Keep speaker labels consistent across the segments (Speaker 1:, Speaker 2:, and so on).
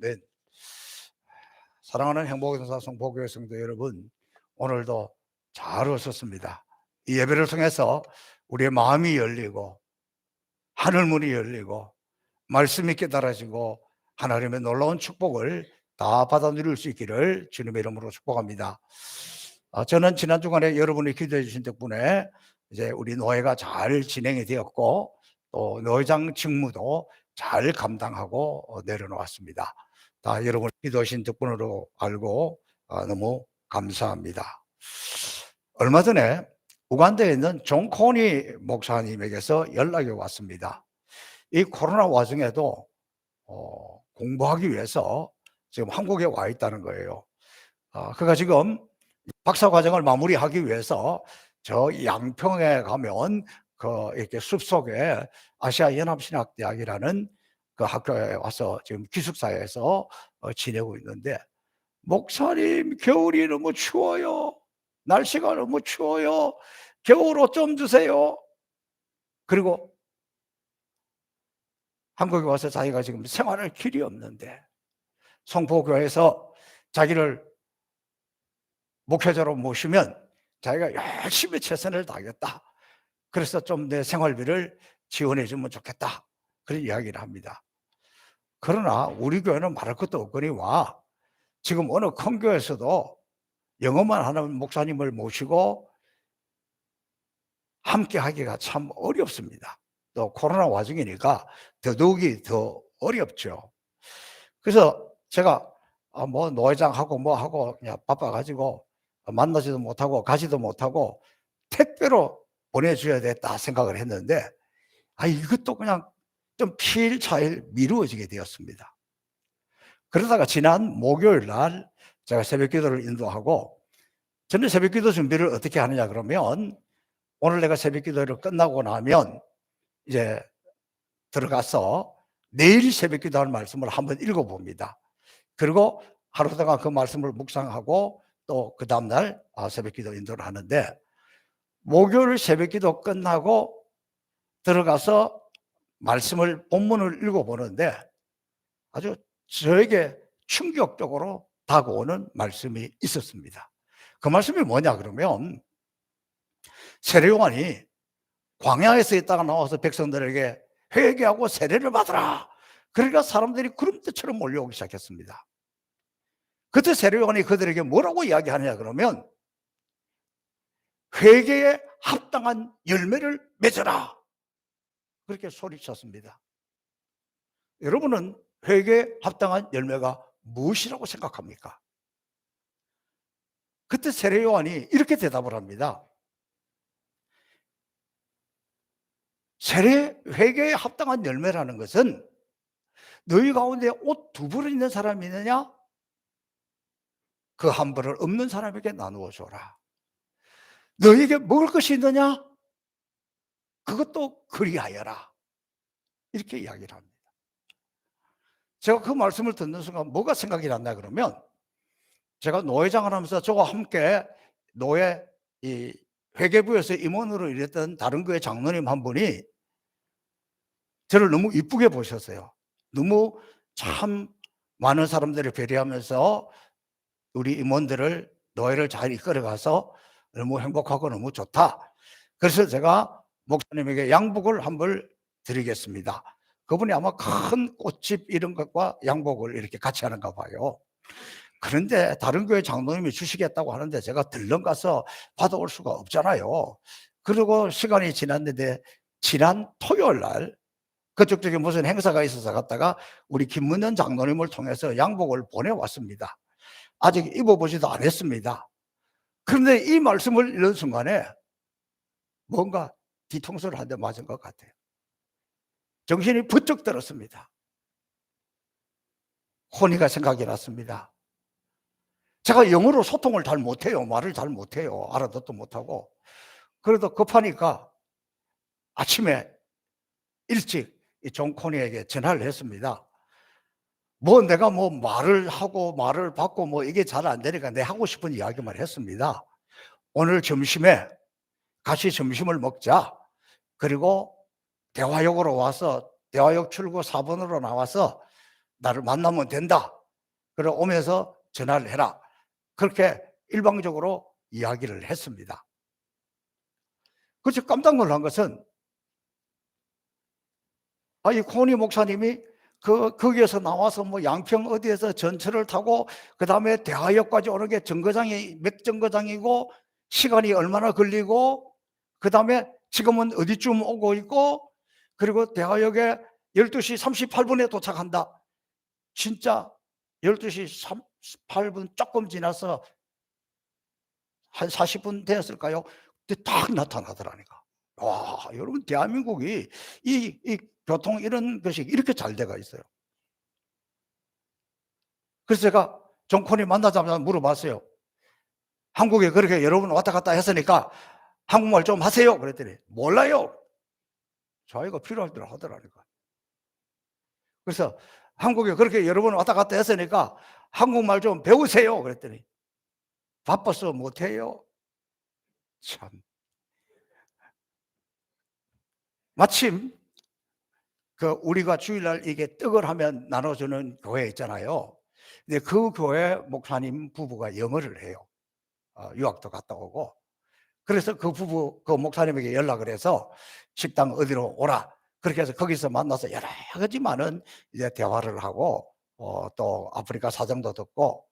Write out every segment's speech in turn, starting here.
Speaker 1: 아멘. 사랑하는 행복전사 성포교회 성도 여러분, 오늘도 잘 오셨습니다. 이 예배를 통해서 우리의 마음이 열리고 하늘문이 열리고 말씀이 깨달아지고 하나님의 놀라운 축복을 다 받아 누릴 수 있기를 주님의 이름으로 축복합니다. 저는 지난 주간에 여러분이 기도해 주신 덕분에 이제 우리 노예가 잘 진행이 되었고 또 노회장 직무도 잘 감당하고 내려놓았습니다. 다 여러분 기도하신 덕분으로 알고 너무 감사합니다. 얼마 전에 우간다에 있는 존 코니 목사님에게서 연락이 왔습니다. 이 코로나 와중에도 공부하기 위해서 지금 한국에 와 있다는 거예요. 그가 지금 박사 과정을 마무리하기 위해서 저 양평에 가면 이렇게 숲속에 아시아연합신학대학이라는 그 학교에 와서 지금 기숙사에서 지내고 있는데, 목사님 겨울이 너무 추워요. 날씨가 너무 추워요. 겨울옷 좀 주세요. 그리고 한국에 와서 자기가 지금 생활할 길이 없는데 성포교회에서 자기를 목회자로 모시면 자기가 열심히 최선을 다하겠다. 그래서 좀 내 생활비를 지원해 주면 좋겠다. 그런 이야기를 합니다. 그러나 우리 교회는 말할 것도 없거니와 지금 어느 큰 교회에서도 영어만 하는 목사님을 모시고 함께 하기가 참 어렵습니다. 또 코로나 와중이니까 더더욱이 더 어렵죠. 그래서 제가 뭐 노회장하고 뭐 하고 그냥 바빠가지고 만나지도 못하고 가지도 못하고 택배로 보내줘야 되겠다 생각을 했는데 이것도 그냥 좀 피일차일 미루어지게 되었습니다. 그러다가 지난 목요일 날 제가 새벽기도를 인도하고, 저는 새벽기도 준비를 어떻게 하느냐 그러면 오늘 내가 새벽기도를 끝나고 나면 이제 들어가서 내일 새벽기도할 말씀을 한번 읽어봅니다. 그리고 하루 동안 그 말씀을 묵상하고 또 그 다음날 새벽기도 인도를 하는데, 목요일 새벽기도 끝나고 들어가서 말씀을 본문을 읽어보는데 아주 저에게 충격적으로 다가오는 말씀이 있었습니다. 그 말씀이 뭐냐 그러면, 세례요한이 광야에서 있다가 나와서 백성들에게 회개하고 세례를 받으라. 그러니까 사람들이 구름대처럼 몰려오기 시작했습니다. 그때 세례요한이 그들에게 뭐라고 이야기하느냐 그러면, 회개에 합당한 열매를 맺어라. 그렇게 소리쳤습니다. 여러분은 회개에 합당한 열매가 무엇이라고 생각합니까? 그때 세례요한이 이렇게 대답을 합니다. 회개에 합당한 열매라는 것은 너희 가운데 옷 두 벌을 있는 사람이 있느냐? 그 한 벌을 없는 사람에게 나누어 줘라. 너희에게 먹을 것이 있느냐? 그것도 그리하여라. 이렇게 이야기를 합니다. 제가 그 말씀을 듣는 순간 뭐가 생각이 났나 그러면, 제가 노회장을 하면서 저와 함께 노회 이 회계부에서 임원으로 일했던 다른 교회 장로님 한 분이 저를 너무 이쁘게 보셨어요. 너무 참 많은 사람들을 배려하면서 우리 임원들을 노회를 잘 이끌어가서 너무 행복하고 너무 좋다. 그래서 제가 목사님에게 양복을 한 벌 드리겠습니다. 그분이 아마 큰 꽃집 이런 것과 양복을 이렇게 같이 하는가 봐요. 그런데 다른 교회 장로님이 주시겠다고 하는데 제가 들렁 가서 받아올 수가 없잖아요. 그리고 시간이 지났는데 지난 토요일 날 그쪽 쪽에 무슨 행사가 있어서 갔다가 우리 김문현 장로님을 통해서 양복을 보내왔습니다. 아직 입어보지도 않았습니다. 그런데 이 말씀을 읽는 순간에 뭔가 뒤통수를 한 대 맞은 것 같아요. 정신이 부쩍 들었습니다. 혼이가 생각이 났습니다. 제가 영어로 소통을 잘 못해요. 말을 잘 못해요. 알아듣도 못하고. 그래도 급하니까 아침에 일찍 이 존 코니에게 전화를 했습니다. 내가 말을 하고 말을 받고 이게 잘 안 되니까 내 하고 싶은 이야기만 했습니다. 오늘 점심에 같이 점심을 먹자. 그리고 대화역으로 와서 대화역 출구 4번으로 나와서 나를 만나면 된다. 그래 오면서 전화를 해라. 그렇게 일방적으로 이야기를 했습니다. 그래서 깜짝 놀란 것은 이 코니 목사님이 거기에서 나와서 뭐 양평 어디에서 전철을 타고 그다음에 대하역까지 오는 게 정거장이 몇 정거장이고 시간이 얼마나 걸리고 그다음에 지금은 어디쯤 오고 있고 그리고 대하역에 12시 38분에 도착한다. 진짜 12시 38분 조금 지나서 한 40분 되었을까요? 그때 딱 나타나더라니까. 와, 여러분 대한민국이 이 교통 이런 것이 이렇게 잘 돼가 있어요. 그래서 제가 존 코니 만나자마자 물어봤어요. 한국에 그렇게 여러 번 왔다 갔다 했으니까 한국말 좀 하세요. 그랬더니 몰라요. 자기가 필요할 대로 하더라니까. 그래서 한국에 그렇게 여러 번 왔다 갔다 했으니까 한국말 좀 배우세요. 그랬더니 바빠서 못해요. 참. 마침 우리가 주일날 이게 떡을 하면 나눠주는 교회 있잖아요. 근데 그 교회 목사님 부부가 영어를 해요. 유학도 갔다 오고. 그래서 그 목사님에게 연락을 해서 식당 어디로 오라. 그렇게 해서 거기서 만나서 여러 가지 많은 이제 대화를 하고, 또 아프리카 사정도 듣고,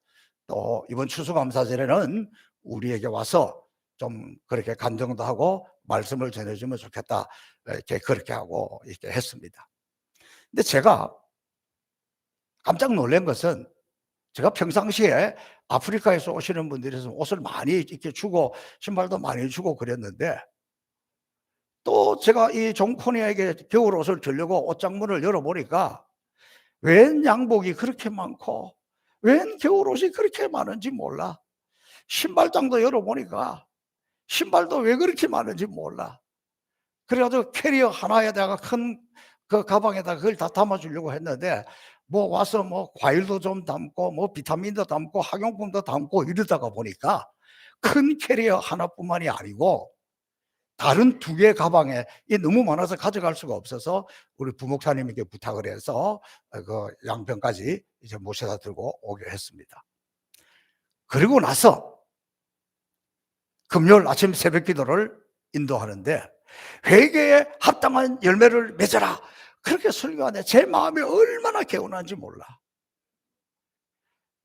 Speaker 1: 또 이번 추수감사절에는 우리에게 와서 좀 그렇게 간증도 하고 말씀을 전해주면 좋겠다. 이렇게 그렇게 하고 이렇게 했습니다. 근데 제가 깜짝 놀란 것은 제가 평상시에 아프리카에서 오시는 분들에서 옷을 많이 이렇게 주고 신발도 많이 주고 그랬는데 또 제가 이 존 코니에게 겨울 옷을 주려고 옷장문을 열어보니까 웬 양복이 그렇게 많고 웬 겨울 옷이 그렇게 많은지 몰라. 신발장도 열어보니까 신발도 왜 그렇게 많은지 몰라. 그래가지고 캐리어 하나에다가 큰 그 가방에다가 그걸 다 담아주려고 했는데 뭐 와서 뭐 과일도 좀 담고 뭐 비타민도 담고 학용품도 담고 이러다가 보니까 큰 캐리어 하나뿐만이 아니고 다른 2개 가방에 이 너무 많아서 가져갈 수가 없어서 우리 부목사님에게 부탁을 해서 그 양평까지 이제 모셔다 들고 오게 했습니다. 그리고 나서 금요일 아침 새벽 기도를 인도하는데 회개에 합당한 열매를 맺어라. 그렇게 설교하는데 제 마음이 얼마나 개운한지 몰라.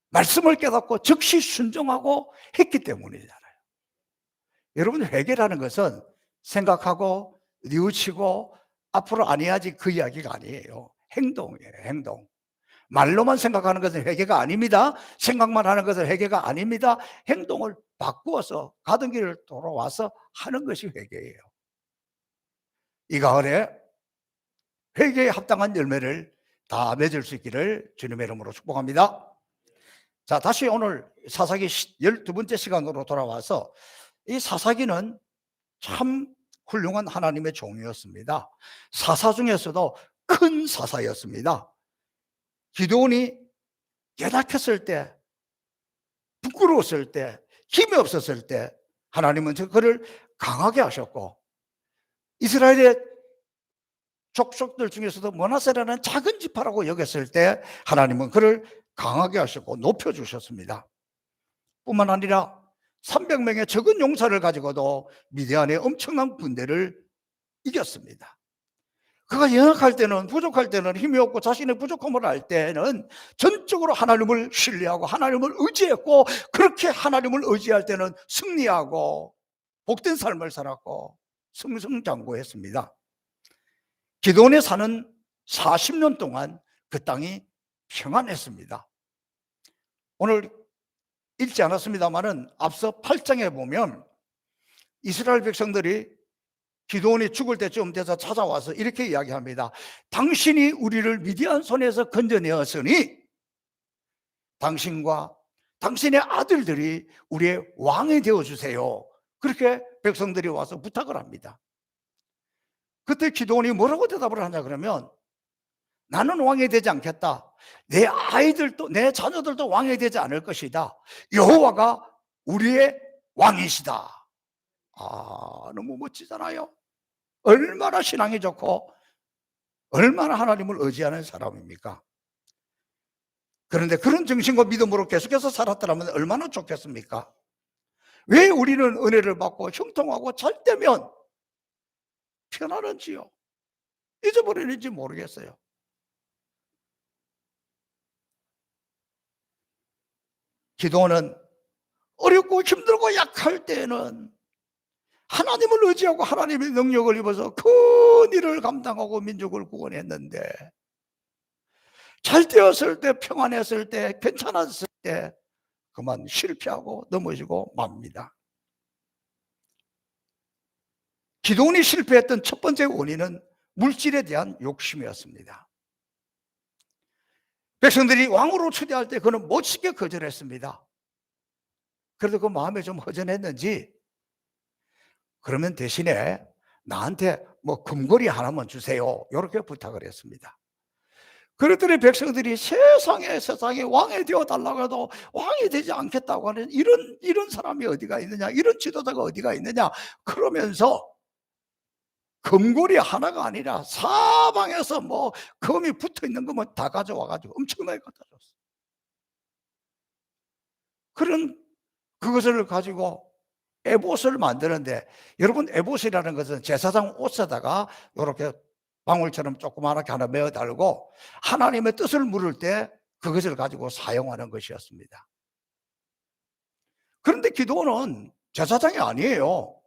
Speaker 1: 말씀을 깨닫고 즉시 순종하고 했기 때문이잖아요. 여러분 회개라는 것은 생각하고 뉘우치고 앞으로 안 해야지 그 이야기가 아니에요. 행동이에요. 행동. 말로만 생각하는 것은 회개가 아닙니다. 생각만 하는 것은 회개가 아닙니다. 행동을 바꾸어서 가던 길을 돌아와서 하는 것이 회개예요. 이 가을에 회개에 합당한 열매를 다 맺을 수 있기를 주님의 이름으로 축복합니다. 자, 다시 오늘 사사기 12번째 시간으로 돌아와서 이 사사기는 참 훌륭한 하나님의 종이었습니다. 사사 중에서도 큰 사사였습니다. 기드온이 연약했을 때, 부끄러웠을 때, 힘이 없었을 때 하나님은 그를 강하게 하셨고 이스라엘의 족속들 중에서도 므낫세라는 작은 지파라고 여겼을 때 하나님은 그를 강하게 하셨고 높여주셨습니다. 뿐만 아니라 300명의 적은 용사를 가지고도 미디안의 엄청난 군대를 이겼습니다. 그가 연약할 때는, 부족할 때는, 힘이 없고 자신의 부족함을 알 때는 전적으로 하나님을 신뢰하고 하나님을 의지했고 그렇게 하나님을 의지할 때는 승리하고 복된 삶을 살았고 승승장구했습니다. 기드온에 사는 40년 동안 그 땅이 평안했습니다. 오늘 읽지 않았습니다만은 앞서 8장에 보면 이스라엘 백성들이 기드온이 죽을 때쯤 돼서 찾아와서 이렇게 이야기합니다. 당신이 우리를 미디안 손에서 건져내었으니 당신과 당신의 아들들이 우리의 왕이 되어주세요. 그렇게 백성들이 와서 부탁을 합니다. 그때 기드온이 뭐라고 대답을 하냐 그러면 나는 왕이 되지 않겠다. 내 아이들도 내 자녀들도 왕이 되지 않을 것이다. 여호와가 우리의 왕이시다. 너무 멋지잖아요. 얼마나 신앙이 좋고 얼마나 하나님을 의지하는 사람입니까? 그런데 그런 정신과 믿음으로 계속해서 살았더라면 얼마나 좋겠습니까? 왜 우리는 은혜를 받고 형통하고 잘 되면 편안한지요? 잊어버리는지 모르겠어요. 기도는 어렵고 힘들고 약할 때에는 하나님을 의지하고 하나님의 능력을 입어서 큰 일을 감당하고 민족을 구원했는데, 잘 되었을 때, 평안했을 때, 괜찮았을 때 그만 실패하고 넘어지고 맙니다. 기도원이 실패했던 첫 번째 원인은 물질에 대한 욕심이었습니다. 백성들이 왕으로 초대할 때 그는 멋지게 거절했습니다. 그래도 그 마음에 좀 허전했는지, 그러면 대신에 나한테 뭐 금고리 하나만 주세요, 이렇게 부탁을 했습니다. 그랬더니 백성들이 세상에 왕이 되어달라고 해도 왕이 되지 않겠다고 하는 이런 사람이 어디가 있느냐, 이런 지도자가 어디가 있느냐, 그러면서 금고리 하나가 아니라 사방에서 뭐 금이 붙어 있는 거면 다 가져와 가지고 엄청나게 갖다 줬어. 그런 그것을 가지고 에봇을 만드는데, 여러분 에봇이라는 것은 제사장 옷에다가 이렇게 방울처럼 조그맣게 하나 메어 달고 하나님의 뜻을 물을 때 그것을 가지고 사용하는 것이었습니다. 그런데 기도는 제사장이 아니에요.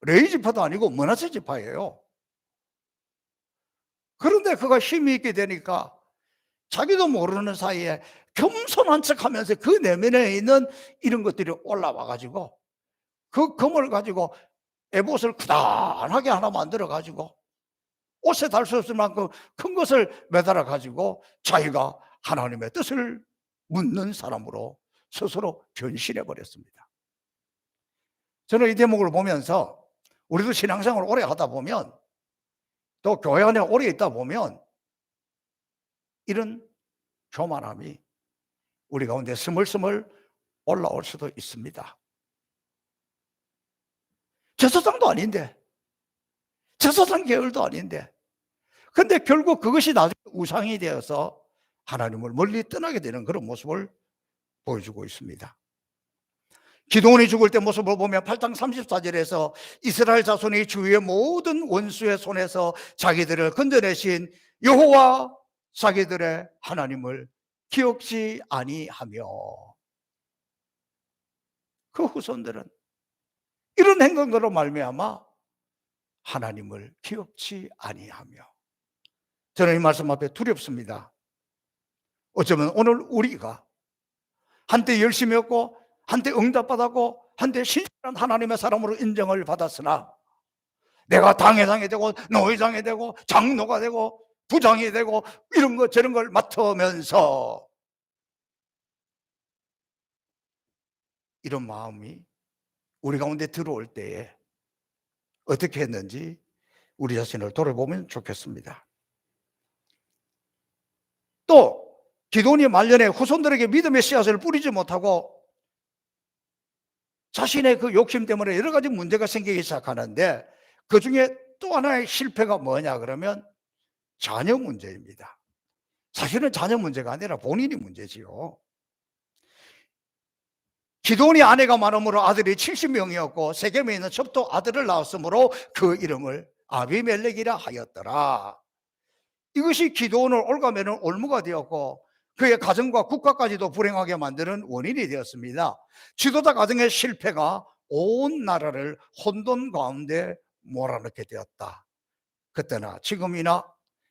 Speaker 1: 레위 지파도 아니고 므낫세 지파예요. 그런데 그가 힘이 있게 되니까 자기도 모르는 사이에 겸손한 척하면서 그 내면에 있는 이런 것들이 올라와 가지고 그 금을 가지고 에봇을 크다하게 하나 만들어 가지고 옷에 달 수 없을 만큼 큰 것을 매달아 가지고 자기가 하나님의 뜻을 묻는 사람으로 스스로 변신해 버렸습니다. 저는 이 대목을 보면서 우리도 신앙생활을 오래 하다 보면, 또 교회 안에 오래 있다 보면 이런 교만함이 우리 가운데 스물스물 올라올 수도 있습니다. 제사장도 아닌데, 제사장 계열도 아닌데, 근데 결국 그것이 나중에 우상이 되어서 하나님을 멀리 떠나게 되는 그런 모습을 보여주고 있습니다. 기드온이 죽을 때 모습을 보면 8장 34절에서 이스라엘 자손이 주위의 모든 원수의 손에서 자기들을 건져내신 여호와 자기들의 하나님을 기억지 아니하며, 그 후손들은 이런 행동으로 말미암아 하나님을 기억지 아니하며, 저는 이 말씀 앞에 두렵습니다. 어쩌면 오늘 우리가 한때 열심히 했고 한때 응답받았고 한때 신실한 하나님의 사람으로 인정을 받았으나, 내가 당회장이 되고 노회장이 되고 장로가 되고 부장이 되고 이런 것 저런 걸 맡으면서 이런 마음이 우리 가운데 들어올 때에 어떻게 했는지 우리 자신을 돌아보면 좋겠습니다. 또 기드온이 말년에 후손들에게 믿음의 씨앗을 뿌리지 못하고 자신의 그 욕심 때문에 여러 가지 문제가 생기기 시작하는데, 그 중에 또 하나의 실패가 뭐냐 그러면 자녀 문제입니다. 사실은 자녀 문제가 아니라 본인이 문제지요. 기드온이 아내가 많음으로 아들이 70명이었고 세겜에 있는 첩도 아들을 낳았으므로 그 이름을 아비멜렉이라 하였더라. 이것이 기드온을 올가매는 올무가 되었고 그의 가정과 국가까지도 불행하게 만드는 원인이 되었습니다. 지도자 가정의 실패가 온 나라를 혼돈 가운데 몰아넣게 되었다. 그때나 지금이나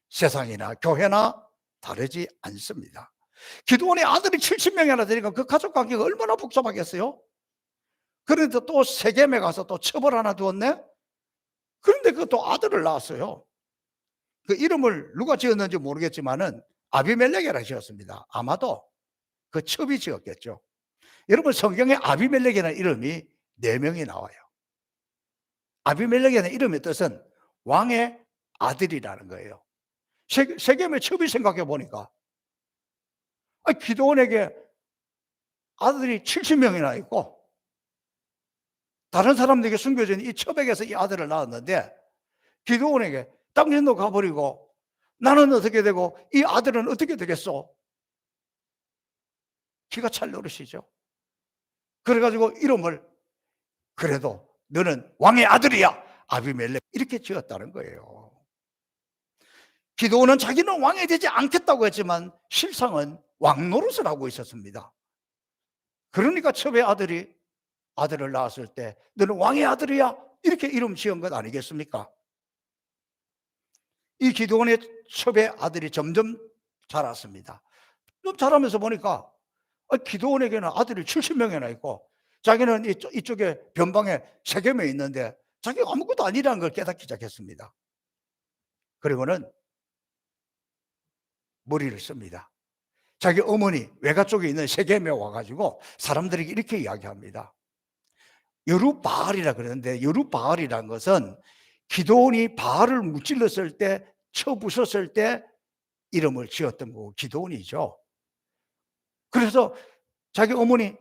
Speaker 1: 세상이나 교회나 다르지 않습니다. 기드온의 아들이 70명이나 되니까 그 가족 관계가 얼마나 복잡하겠어요? 그런데 또 세겜에 가서 또 첩을 하나 두었네? 그런데 그것도 아들을 낳았어요. 그 이름을 누가 지었는지 모르겠지만은 아비멜렉이라 지었습니다. 아마도 그 첩이 지었겠죠. 여러분, 성경에 아비멜렉이라는 이름이 4명이 나와요. 아비멜렉이라는 이름의 뜻은 왕의 아들이라는 거예요. 세겜의 첩이 생각해 보니까 기드온에게 아들이 70명이나 있고 다른 사람들에게 숨겨진 이 첩에게서 이 아들을 낳았는데, 기드온에게 당신도 가버리고 나는 어떻게 되고 이 아들은 어떻게 되겠소? 기가 찰 노릇이죠. 그래가지고 이름을 그래도 너는 왕의 아들이야 아비멜렉 이렇게 지었다는 거예요. 기드온은 자기는 왕이 되지 않겠다고 했지만 실상은 왕 노릇을 하고 있었습니다. 그러니까 첩의 아들을 낳았을 때 너는 왕의 아들이야 이렇게 이름 지은 것 아니겠습니까? 이 기드온의 첩의 아들이 점점 자랐습니다. 좀 자라면서 보니까 기드온에게는 아들이 70명이나 있고 자기는 이쪽에 변방에 세겜에 있는데 자기가 아무것도 아니라는 걸 깨닫기 시작했습니다. 그리고는 머리를 씁니다. 자기 어머니 외가 쪽에 있는 세겜에 와가지고 사람들에게 이렇게 이야기합니다. 여룻바알이라 그러는데 여룻바알이라는 것은 기드온이 바알을 무찔렀을 때 쳐부쉈을 때 이름을 지었던 거고 기드온이죠. 그래서 자기 어머니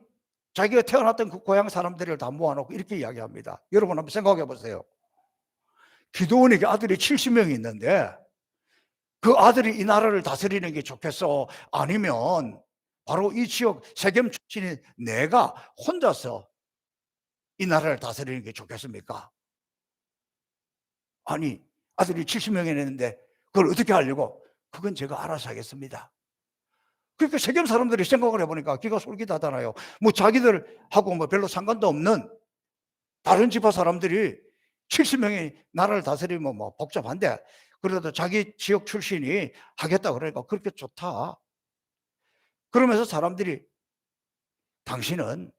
Speaker 1: 자기가 태어났던 그 고향 사람들을 다 모아놓고 이렇게 이야기합니다. 여러분 한번 생각해 보세요. 기드온에게 아들이 70명이 있는데 그 아들이 이 나라를 다스리는 게 좋겠어? 아니면 바로 이 지역 세겜 출신인 내가 혼자서 이 나라를 다스리는 게 좋겠습니까? 아니 아들이 70명이 있는데 그걸 어떻게 하려고? 그건 제가 알아서 하겠습니다. 그러니까 세겜 사람들이 생각을 해보니까 기가 솔깃하잖아요. 뭐 자기들하고 뭐 별로 상관도 없는 다른 지파 사람들이 70명이 나라를 다스리면 뭐 복잡한데 그래도 자기 지역 출신이 하겠다 그러니까 그렇게 좋다. 그러면서 사람들이 당신은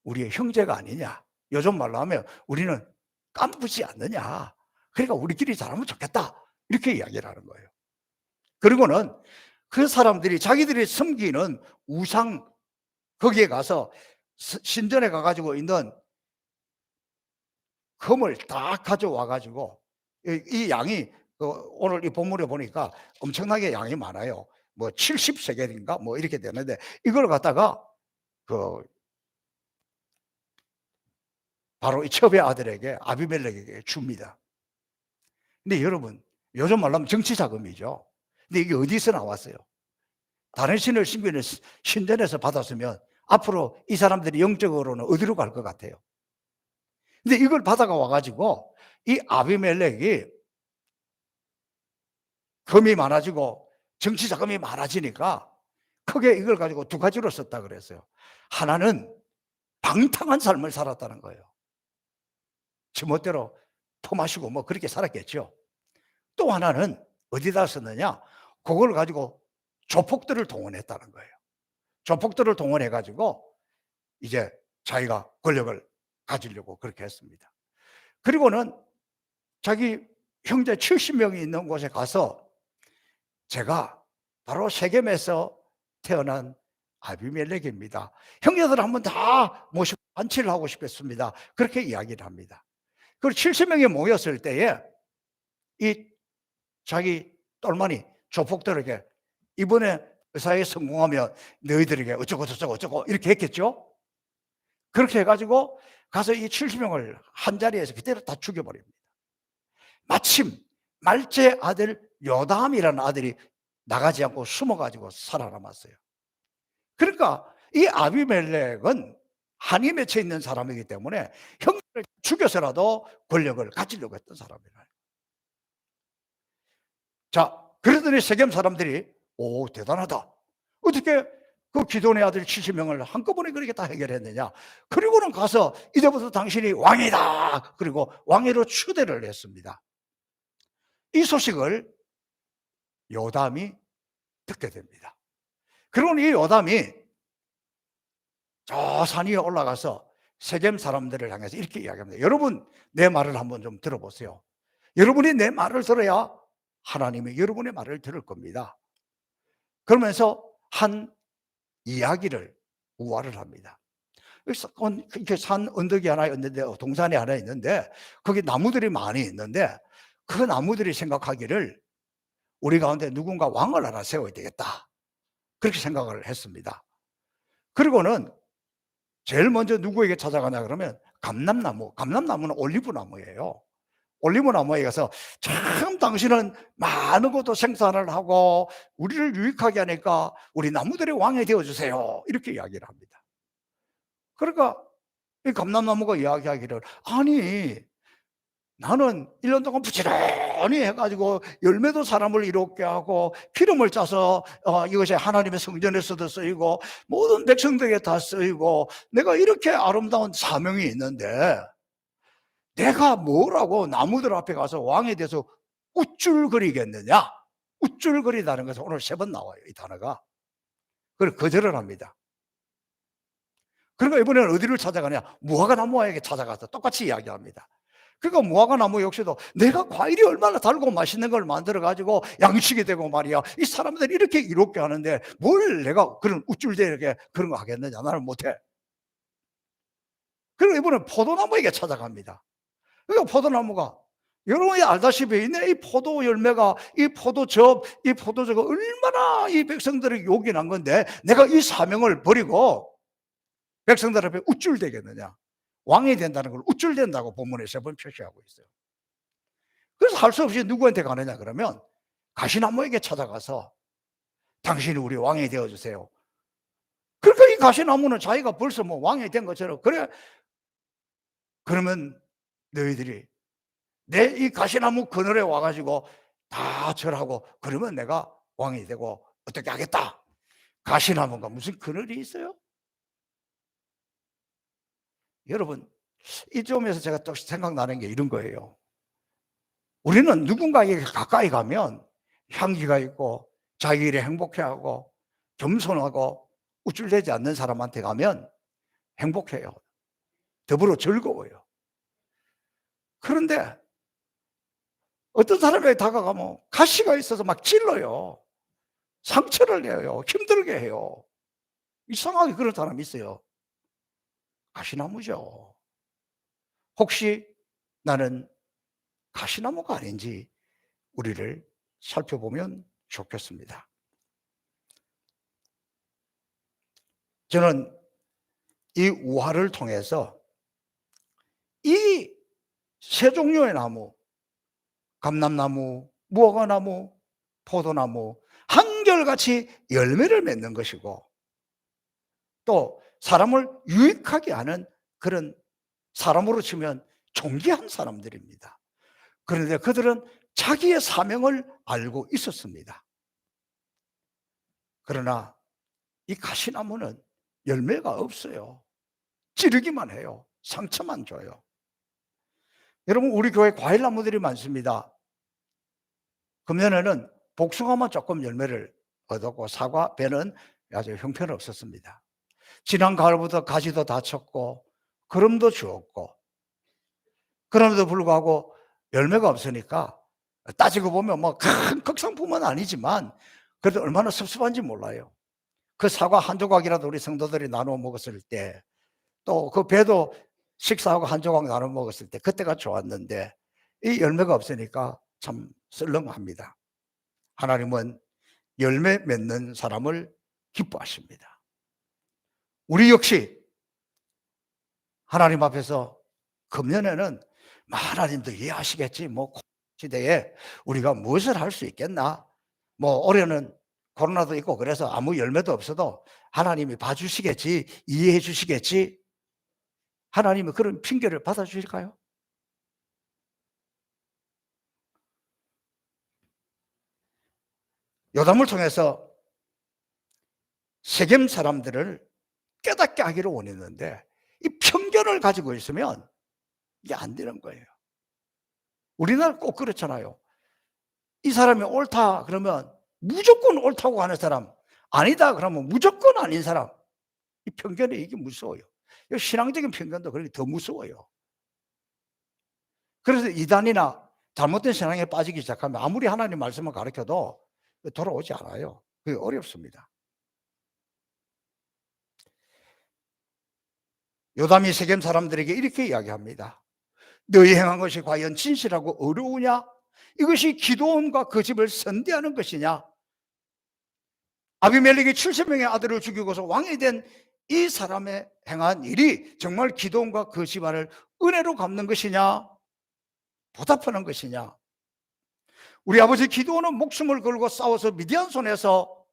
Speaker 1: 우리의 형제가 아니냐. 요즘 말로 하면 우리는 깐부지 않느냐. 그러니까 우리끼리 잘하면 좋겠다. 이렇게 이야기를 하는 거예요. 그리고는 그 사람들이 자기들이 섬기는 우상 거기에 가서 신전에 가가지고 있는 금을 다 가져와 가지고 이 양이 오늘 이 본문에 보니까 엄청나게 양이 많아요. 뭐 70세겔인가 뭐 이렇게 되는데 이걸 갖다가 바로 이 첩의 아들에게 아비멜렉에게 줍니다. 근데 여러분 요즘 말로 하면 정치 자금이죠. 근데 이게 어디서 나왔어요? 다른 신을 섬기는 신전에서 받았으면 앞으로 이 사람들이 영적으로는 어디로 갈 것 같아요? 근데 이걸 받아가 와가지고 이 아비멜렉이 금이 많아지고 정치 자금이 많아지니까 크게 이걸 가지고 두 가지로 썼다 그랬어요. 하나는 방탕한 삶을 살았다는 거예요. 지멋대로 토마시고 뭐 그렇게 살았겠죠. 또 하나는 어디다 썼느냐? 그걸 가지고 조폭들을 동원했다는 거예요. 조폭들을 동원해 가지고 이제 자기가 권력을 가지려고 그렇게 했습니다. 그리고는 자기 형제 70명이 있는 곳에 가서 제가 바로 세겜에서 태어난 아비멜렉입니다. 형제들 한번 다 모시고 잔치를 하고 싶겠습니다. 그렇게 이야기를 합니다. 그리고 70명이 모였을 때에 이 자기 똘마니 조폭들에게 이번에 의사에 성공하면 너희들에게 어쩌고 저쩌고 어쩌고 이렇게 했겠죠. 그렇게 해가지고 가서 이 70명을 한 자리에서 그대로 다 죽여버립니다. 마침 말제 아들 요담이라는 아들이 나가지 않고 숨어가지고 살아남았어요. 그러니까 이 아비멜렉은 한이 맺혀 있는 사람이기 때문에 형제를 죽여서라도 권력을 가지려고 했던 사람이에요. 자, 그러더니 세겜 사람들이 오 대단하다. 어떻게 그 기드온의 아들 70명을 한꺼번에 그렇게 다 해결했느냐. 그리고는 가서 이제부터 당신이 왕이다. 그리고 왕위로 추대를 했습니다. 이 소식을 요담이 듣게 됩니다. 그리고 이 요담이 저 산 위에 올라가서 세겜 사람들을 향해서 이렇게 이야기합니다. 여러분 내 말을 한번 좀 들어보세요. 여러분이 내 말을 들어야 하나님이 여러분의 말을 들을 겁니다. 그러면서 한 이야기를 우화를 합니다. 이렇게 산 언덕이 하나 있는데 동산이 하나 있는데 거기 나무들이 많이 있는데 그 나무들이 생각하기를 우리 가운데 누군가 왕을 하나 세워야 되겠다. 그렇게 생각을 했습니다. 그리고는 제일 먼저 누구에게 찾아가냐 그러면 감람나무는 올리브 나무예요. 올리브나무에 가서 참 당신은 많은 것도 생산을 하고 우리를 유익하게 하니까 우리 나무들의 왕이 되어 주세요. 이렇게 이야기를 합니다. 그러니까 이 감람나무가 이야기하기를, 아니 나는 1년 동안 부지런히 해가지고 열매도 사람을 이롭게 하고 기름을 짜서 이것이 하나님의 성전에서도 쓰이고 모든 백성들에게 다 쓰이고 내가 이렇게 아름다운 사명이 있는데 내가 뭐라고 나무들 앞에 가서 왕에 대해서 우쭐거리겠느냐? 우쭐거리다는 것은 오늘 3번 나와요, 이 단어가. 그걸 거절을 합니다. 그러니까 이번에는 어디를 찾아가냐? 무화과나무에게 찾아가서 똑같이 이야기합니다. 그러니까 무화과나무 역시도 내가 과일이 얼마나 달고 맛있는 걸 만들어가지고 양식이 되고 말이야, 이 사람들이 이렇게 이롭게 하는데 뭘 내가 그런 우쭐대게 그런 거 하겠느냐? 나는 못해. 그리고 이번에 포도나무에게 찾아갑니다. 그러니까 포도나무가, 여러분이 알다시피 이 포도 열매가, 이 포도즙, 이 포도주가 얼마나 이 백성들에게 욕이 난 건데 내가 이 사명을 버리고 백성들 앞에 우쭐대겠느냐? 왕이 된다는 걸 우쭐댄다고 본문에 3번 표시하고 있어요. 그래서 할 수 없이 누구한테 가느냐 그러면 가시나무에게 찾아가서 당신이 우리 왕이 되어주세요. 그러니까 이 가시나무는 자기가 벌써 뭐 왕이 된 것처럼, 그래 그러면 너희들이 내 이 가시나무 그늘에 와가지고 다 절하고 그러면 내가 왕이 되고 어떻게 하겠다. 가시나무가 무슨 그늘이 있어요? 여러분, 이 점에서 제가 또 생각나는 게 이런 거예요. 우리는 누군가에게 가까이 가면 향기가 있고 자기 일에 행복해하고 겸손하고 우쭐대지 않는 사람한테 가면 행복해요. 더불어 즐거워요. 그런데 어떤 사람에게 다가가면 가시가 있어서 막 찔러요. 상처를 내요. 힘들게 해요. 이상하게 그런 사람이 있어요. 가시나무죠. 혹시 나는 가시나무가 아닌지 우리를 살펴보면 좋겠습니다. 저는 이 우화를 통해서 이 3종류의 나무, 감람나무, 무화과나무, 포도나무 한결같이 열매를 맺는 것이고 또 사람을 유익하게 하는 그런, 사람으로 치면 존귀한 사람들입니다. 그런데 그들은 자기의 사명을 알고 있었습니다. 그러나 이 가시나무는 열매가 없어요. 찌르기만 해요. 상처만 줘요. 여러분, 우리 교회 과일나무들이 많습니다. 금년에는 복숭아만 조금 열매를 얻었고 사과, 배는 아주 형편은 없었습니다. 지난 가을부터 가지도 다쳤고 거름도 주었고 그럼에도 불구하고 열매가 없으니까 따지고 보면 뭐 큰 극상품은 아니지만 그래도 얼마나 섭섭한지 몰라요. 그 사과 한 조각이라도 우리 성도들이 나눠 먹었을 때, 또 그 배도 식사하고 한 조각 나눠 먹었을 때 그때가 좋았는데 이 열매가 없으니까 참 썰렁합니다. 하나님은 열매 맺는 사람을 기뻐하십니다. 우리 역시 하나님 앞에서 금년에는 하나님도 이해하시겠지, 뭐 시대에 우리가 무엇을 할 수 있겠나, 뭐 올해는 코로나도 있고 그래서 아무 열매도 없어도 하나님이 봐주시겠지, 이해해 주시겠지. 하나님은 그런 핑계를 받아주실까요? 요담을 통해서 세겜 사람들을 깨닫게 하기를 원했는데 이 편견을 가지고 있으면 이게 안 되는 거예요. 우리나라 꼭 그렇잖아요. 이 사람이 옳다 그러면 무조건 옳다고 하는 사람, 아니다 그러면 무조건 아닌 사람. 이 편견이 이게 무서워요. 신앙적인 편견도 그렇게 더 무서워요. 그래서 이단이나 잘못된 신앙에 빠지기 시작하면 아무리 하나님 말씀을 가르쳐도 돌아오지 않아요. 그게 어렵습니다. 요담이 세겜 사람들에게 이렇게 이야기합니다. 너희 행한 것이 과연 진실하고 어려우냐? 이것이 기드온과 그 집을 선대하는 것이냐? 아비멜렉이 70명의 아들을 죽이고서 왕이 된 이 사람의 행한 일이 정말 기드온과 그 집안을 은혜로 갚는 것이냐? 보답하는 것이냐? 우리 아버지 기드온은 목숨을 걸고 싸워서 미디안 손에서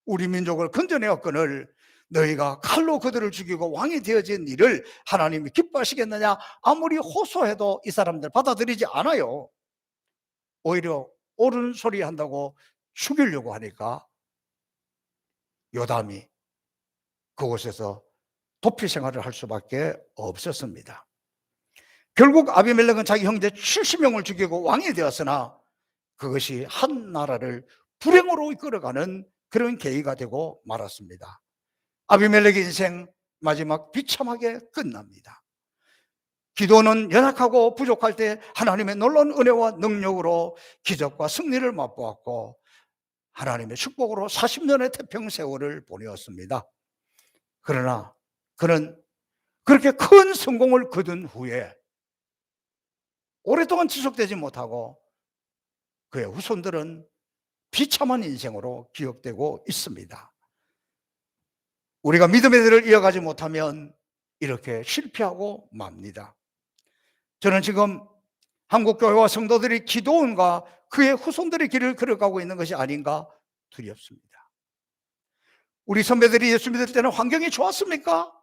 Speaker 1: 우리 민족을 건져내었거늘 너희가 칼로 그들을 죽이고 왕이 되어진 일을 하나님이 기뻐하시겠느냐? 아무리 호소해도 이 사람들 받아들이지 않아요. 오히려 옳은 소리 한다고 죽이려고 하니까 요담이 그곳에서 도피 생활을 할 수밖에 없었습니다. 결국 아비멜렉은 자기 형제 70명을 죽이고 왕이 되었으나 그것이 한 나라를 불행으로 이끌어가는 그런 계기가 되고 말았습니다. 아비멜렉의 인생 마지막 비참하게 끝납니다. 기도는 연약하고 부족할 때 하나님의 놀라운 은혜와 능력으로 기적과 승리를 맛보았고 하나님의 축복으로 40년의 태평 세월을 보내었습니다. 그러나 그는 그렇게 큰 성공을 거둔 후에 오랫동안 지속되지 못하고 그의 후손들은 비참한 인생으로 기억되고 있습니다. 우리가 믿음의 길을 이어가지 못하면 이렇게 실패하고 맙니다. 저는 지금 한국교회와 성도들이 기도원과 그의 후손들의 길을 걸어가고 있는 것이 아닌가 두렵습니다. 우리 선배들이 예수 믿을 때는 환경이 좋았습니까?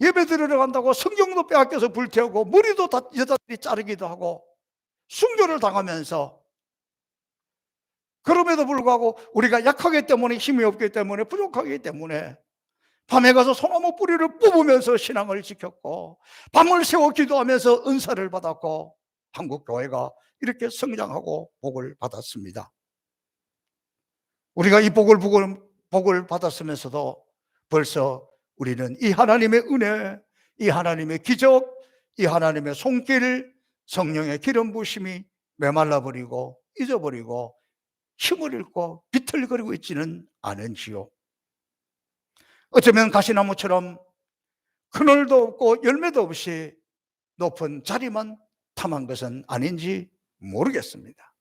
Speaker 1: 예배 드리러 간다고 성경도 빼앗겨서 불태우고 머리도 다 여자들이 자르기도 하고 순교를 당하면서, 그럼에도 불구하고 우리가 약하기 때문에, 힘이 없기 때문에, 부족하기 때문에 밤에 가서 소나무 뿌리를 뽑으면서 신앙을 지켰고 밤을 새워 기도하면서 은사를 받았고 한국교회가 이렇게 성장하고 복을 받았습니다. 우리가 이 복을 받았으면서도 벌써 우리는 이 하나님의 은혜, 이 하나님의 기적, 이 하나님의 손길, 성령의 기름 부심이 메말라버리고 잊어버리고 힘을 잃고 비틀거리고 있지는 않은지요. 어쩌면 가시나무처럼 그늘도 없고 열매도 없이 높은 자리만 탐한 것은 아닌지 모르겠습니다.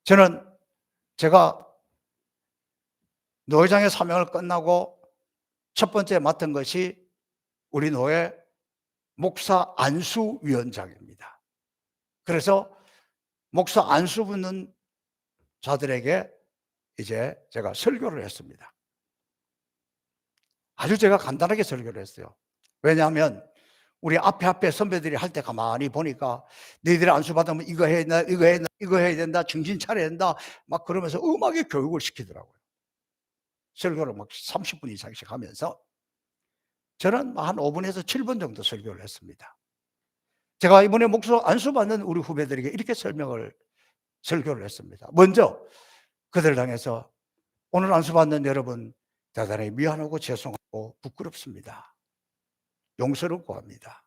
Speaker 1: 저는 제가 노회장의 사명을 끝나고 첫 번째 맡은 것이 우리 노회 목사 안수위원장입니다. 그래서 목사 안수 붙는 자들에게 이제 제가 설교를 했습니다. 아주 제가 간단하게 설교를 했어요. 왜냐하면 우리 앞에 선배들이 할 때 가만히 보니까 너희들이 안수 받으면 이거 해야 된다, 이거 해야 된다, 이거 해야 된다, 정신 차려야 된다 막 그러면서 음악의 교육을 시키더라고요. 설교를 막 30분 이상씩 하면서 저는 한 5분에서 7분 정도 설교를 했습니다. 제가 이번에 목사 안수 받는 우리 후배들에게 이렇게 설교를 했습니다. 먼저 그들 향해서 오늘 안수 받는 여러분 대단히 미안하고 죄송하고 부끄럽습니다. 용서를 구합니다.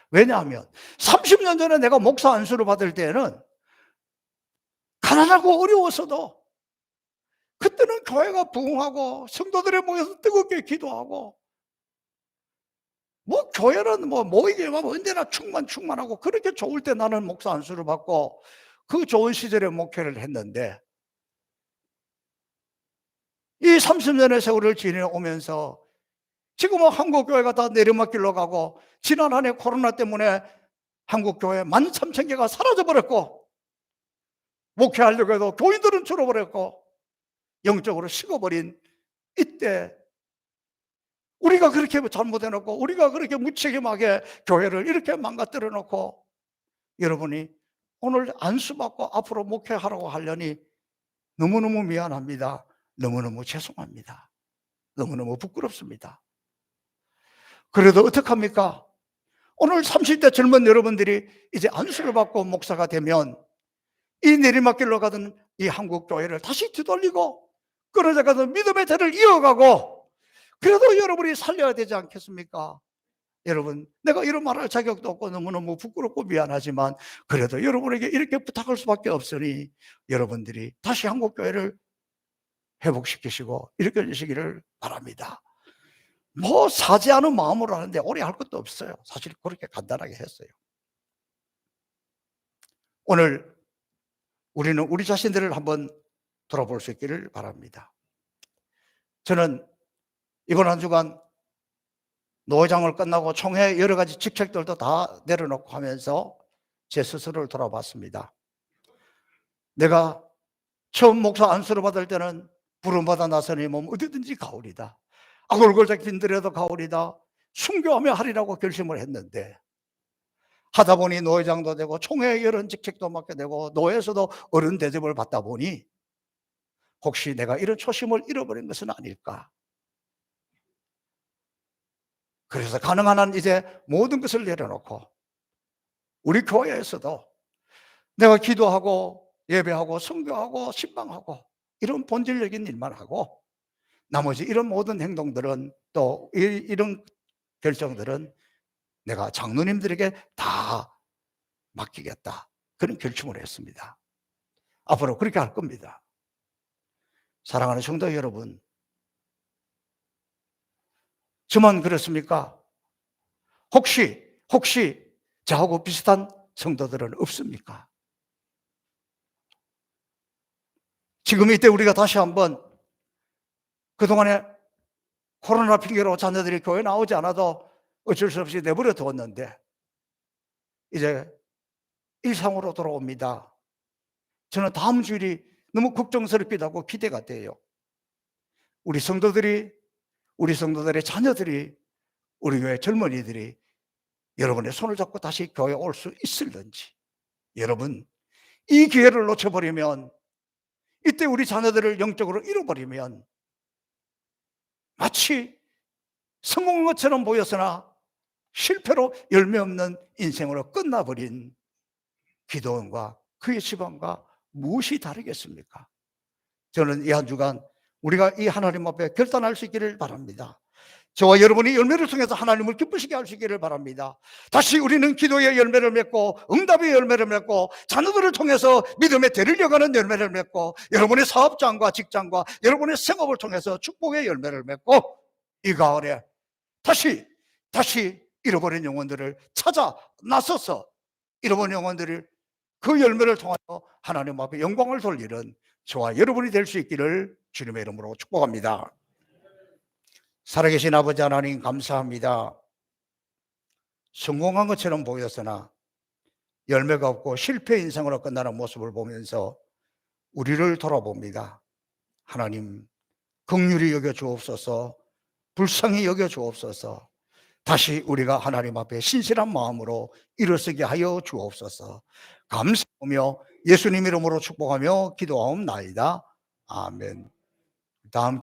Speaker 1: 왜냐하면 30년 전에 내가 목사 안수를 받을 때는 가난하고 어려웠어도 그때는 교회가 부흥하고 성도들이 모여서 뜨겁게 기도하고 뭐 교회는 뭐 모이게 하면 언제나 충만하고 그렇게 좋을 때 나는 목사 안수를 받고 그 좋은 시절에 목회를 했는데 이 30년의 세월을 지내오면서 지금은 한국교회가 다 내리막길로 가고 지난 한 해 코로나 때문에 한국교회 13,000개가 사라져버렸고 목회하려고 해도 교인들은 줄어버렸고 영적으로 식어버린 이때 우리가 그렇게 잘못해놓고 우리가 그렇게 무책임하게 교회를 이렇게 망가뜨려 놓고 여러분이 오늘 안수받고 앞으로 목회하라고 하려니 너무너무 미안합니다. 너무너무 죄송합니다. 너무너무 부끄럽습니다. 그래도 어떡합니까? 오늘 30대 젊은 여러분들이 이제 안수를 받고 목사가 되면 이 내리막길로 가던 이 한국교회를 다시 뒤돌리고 끊어져가던 믿음의 대를 이어가고 그래도 여러분이 살려야 되지 않겠습니까? 여러분, 내가 이런 말할 자격도 없고 너무너무 부끄럽고 미안하지만 그래도 여러분에게 이렇게 부탁할 수밖에 없으니 여러분들이 다시 한국교회를 회복시키시고 일으켜 주시기를 바랍니다. 뭐 사죄하는 마음으로 하는데 오래 할 것도 없어요. 사실 그렇게 간단하게 했어요. 오늘 우리는 우리 자신들을 한번 돌아볼 수 있기를 바랍니다. 저는 이번 한 주간 노회장을 끝나고 총회 여러 가지 직책들도 다 내려놓고 하면서 제 스스로를 돌아봤습니다. 내가 처음 목사 안수를 받을 때는 부름받아 나서니 몸 어디든지 가오리다. 아골골자 긴들여도 가오리다. 순교하며 하리라고 결심을 했는데 하다 보니 노회장도 되고 총회 이런 직책도 맡게 되고 노회에서도 어른 대접을 받다 보니 혹시 내가 이런 초심을 잃어버린 것은 아닐까. 그래서 가능한 한 이제 모든 것을 내려놓고 우리 교회에서도 내가 기도하고 예배하고 선교하고 신방하고 이런 본질적인 일만 하고 나머지 이런 모든 행동들은 또 이런 결정들은 내가 장로님들에게 다 맡기겠다. 그런 결심을 했습니다. 앞으로 그렇게 할 겁니다. 사랑하는 성도 여러분, 저만 그렇습니까? 혹시 저하고 비슷한 성도들은 없습니까? 지금 이때 우리가 다시 한번 그동안에 코로나 핑계로 자녀들이 교회 나오지 않아도 어쩔 수 없이 내버려 두었는데 이제 일상으로 돌아옵니다. 저는 다음 주일이 너무 걱정스럽기도 하고 기대가 돼요. 우리 성도들의 자녀들이, 우리 교회 젊은이들이 여러분의 손을 잡고 다시 교회에 올 수 있을는지. 여러분, 이 기회를 놓쳐버리면, 이때 우리 자녀들을 영적으로 잃어버리면 마치 성공한 것처럼 보였으나 실패로 열매 없는 인생으로 끝나버린 기도원과 그의 집안과 무엇이 다르겠습니까? 저는 이 한 주간 우리가 이 하나님 앞에 결단할 수 있기를 바랍니다. 저와 여러분이 열매를 통해서 하나님을 기쁘시게 할 수 있기를 바랍니다. 다시 우리는 기도의 열매를 맺고 응답의 열매를 맺고 자녀들을 통해서 믿음의 대를 이어가는 열매를 맺고 여러분의 사업장과 직장과 여러분의 생업을 통해서 축복의 열매를 맺고 이 가을에 다시 잃어버린 영혼들을 찾아 나서서 잃어버린 영혼들을 그 열매를 통하여 하나님 앞에 영광을 돌리는 저와 여러분이 될 수 있기를 주님의 이름으로 축복합니다. 살아계신 아버지 하나님 감사합니다. 성공한 것처럼 보였으나 열매가 없고 실패 인생으로 끝나는 모습을 보면서 우리를 돌아봅니다. 하나님 긍휼히 여겨 주옵소서, 불쌍히 여겨 주옵소서. 다시 우리가 하나님 앞에 신실한 마음으로 일어서게 하여 주옵소서. 감사하며 예수님 이름으로 축복하며 기도하옵나이다. 아멘. 다음